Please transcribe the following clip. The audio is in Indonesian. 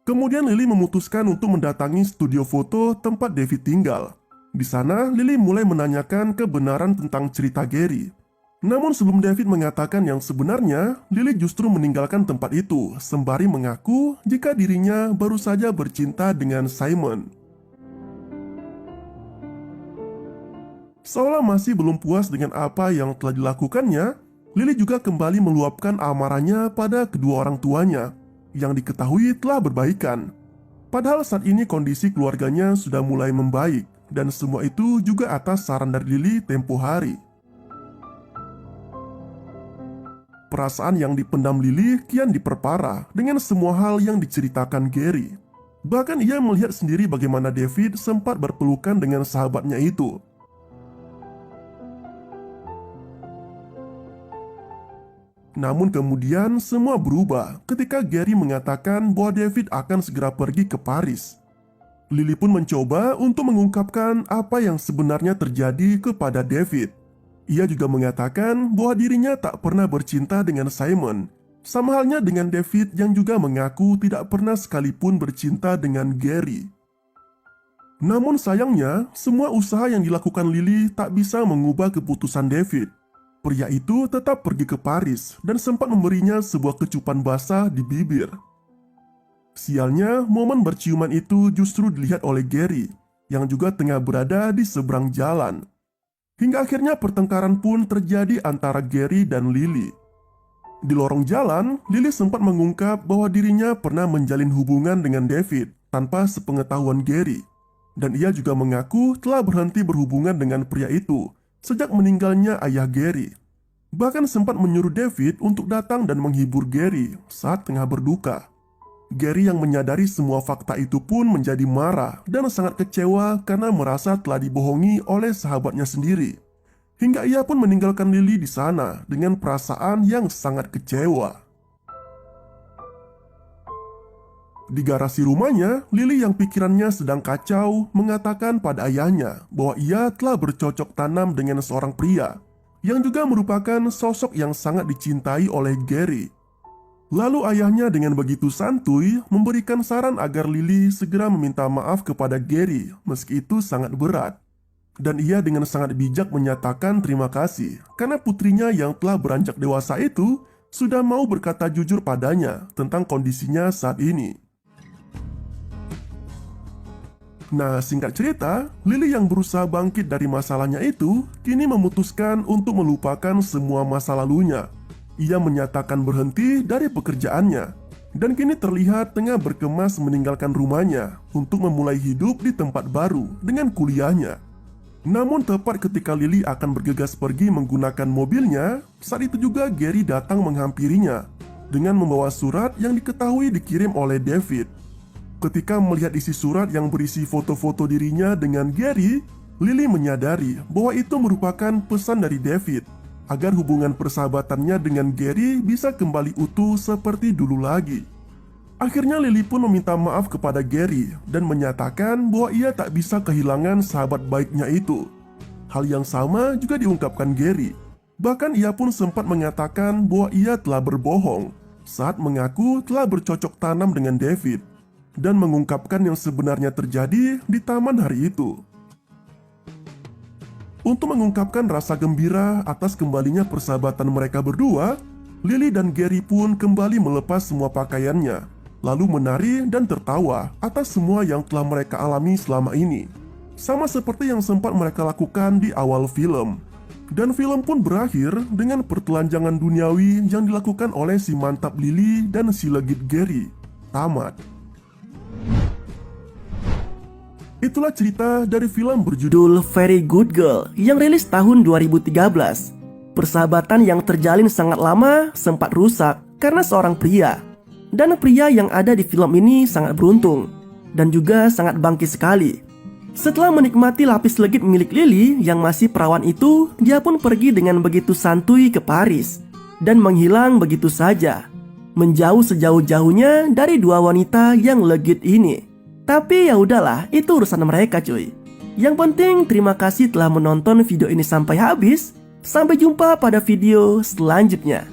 Kemudian Lily memutuskan untuk mendatangi studio foto tempat David tinggal. Di sana, Lily mulai menanyakan kebenaran tentang cerita Gary. Namun sebelum David mengatakan yang sebenarnya, Lily justru meninggalkan tempat itu sembari mengaku jika dirinya baru saja bercinta dengan Simon. Seolah masih belum puas dengan apa yang telah dilakukannya, Lily juga kembali meluapkan amarahnya pada kedua orang tuanya yang diketahui telah berbaikan. Padahal saat ini kondisi keluarganya sudah mulai membaik, dan semua itu juga atas saran dari Lily tempo hari. Perasaan yang dipendam Lily kian diperparah dengan semua hal yang diceritakan Gary. Bahkan ia melihat sendiri bagaimana David sempat berpelukan dengan sahabatnya itu. Namun kemudian semua berubah ketika Gary mengatakan bahwa David akan segera pergi ke Paris. Lily pun mencoba untuk mengungkapkan apa yang sebenarnya terjadi kepada David. Ia juga mengatakan bahwa dirinya tak pernah bercinta dengan Simon, sama halnya dengan David yang juga mengaku tidak pernah sekalipun bercinta dengan Gary. Namun sayangnya, semua usaha yang dilakukan Lily tak bisa mengubah keputusan David. Pria itu tetap pergi ke Paris dan sempat memberinya sebuah kecupan basah di bibir. Sialnya, momen berciuman itu justru dilihat oleh Gary, yang juga tengah berada di seberang jalan. Hingga akhirnya pertengkaran pun terjadi antara Gary dan Lily. Di lorong jalan, Lily sempat mengungkap bahwa dirinya pernah menjalin hubungan dengan David tanpa sepengetahuan Gary. Dan ia juga mengaku telah berhenti berhubungan dengan pria itu sejak meninggalnya ayah Gary. Bahkan sempat menyuruh David untuk datang dan menghibur Gary saat tengah berduka. Gary yang menyadari semua fakta itu pun menjadi marah dan sangat kecewa karena merasa telah dibohongi oleh sahabatnya sendiri. Hingga ia pun meninggalkan Lily di sana dengan perasaan yang sangat kecewa. Di garasi rumahnya, Lily yang pikirannya sedang kacau mengatakan pada ayahnya bahwa ia telah bercocok tanam dengan seorang pria yang juga merupakan sosok yang sangat dicintai oleh Gary. Lalu ayahnya dengan begitu santuy memberikan saran agar Lily segera meminta maaf kepada Gary meski itu sangat berat. Dan ia dengan sangat bijak menyatakan terima kasih karena putrinya yang telah beranjak dewasa itu sudah mau berkata jujur padanya tentang kondisinya saat ini. Nah, singkat cerita, Lily yang berusaha bangkit dari masalahnya itu kini memutuskan untuk melupakan semua masa lalunya. Ia menyatakan berhenti dari pekerjaannya dan kini terlihat tengah berkemas meninggalkan rumahnya untuk memulai hidup di tempat baru dengan kuliahnya. Namun tepat ketika Lily akan bergegas pergi menggunakan mobilnya, saat itu juga Gary datang menghampirinya dengan membawa surat yang diketahui dikirim oleh David. Ketika melihat isi surat yang berisi foto-foto dirinya dengan Gary, Lily menyadari bahwa itu merupakan pesan dari David agar hubungan persahabatannya dengan Gary bisa kembali utuh seperti dulu lagi. Akhirnya Lily pun meminta maaf kepada Gary dan menyatakan bahwa ia tak bisa kehilangan sahabat baiknya itu. Hal yang sama juga diungkapkan Gary. Bahkan ia pun sempat mengatakan bahwa ia telah berbohong saat mengaku telah bercocok tanam dengan David dan mengungkapkan yang sebenarnya terjadi di taman hari itu. Untuk mengungkapkan rasa gembira atas kembalinya persahabatan mereka berdua, Lily dan Gary pun kembali melepas semua pakaiannya, lalu menari dan tertawa atas semua yang telah mereka alami selama ini. Sama seperti yang sempat mereka lakukan di awal film. Dan film pun berakhir dengan pertelanjangan duniawi yang dilakukan oleh si mantap Lily dan si legit Gary. Tamat. Itulah cerita dari film berjudul Very Good Girl yang rilis tahun 2013. Persahabatan yang terjalin sangat lama sempat rusak karena seorang pria. Dan pria yang ada di film ini sangat beruntung dan juga sangat bangkit sekali. Setelah menikmati lapis legit milik Lily yang masih perawan itu, dia pun pergi dengan begitu santuy ke Paris dan menghilang begitu saja, menjauh sejauh-jauhnya dari dua wanita yang legit ini. Tapi ya udahlah, itu urusan mereka cuy. Yang penting terima kasih telah menonton video ini sampai habis. Sampai jumpa pada video selanjutnya.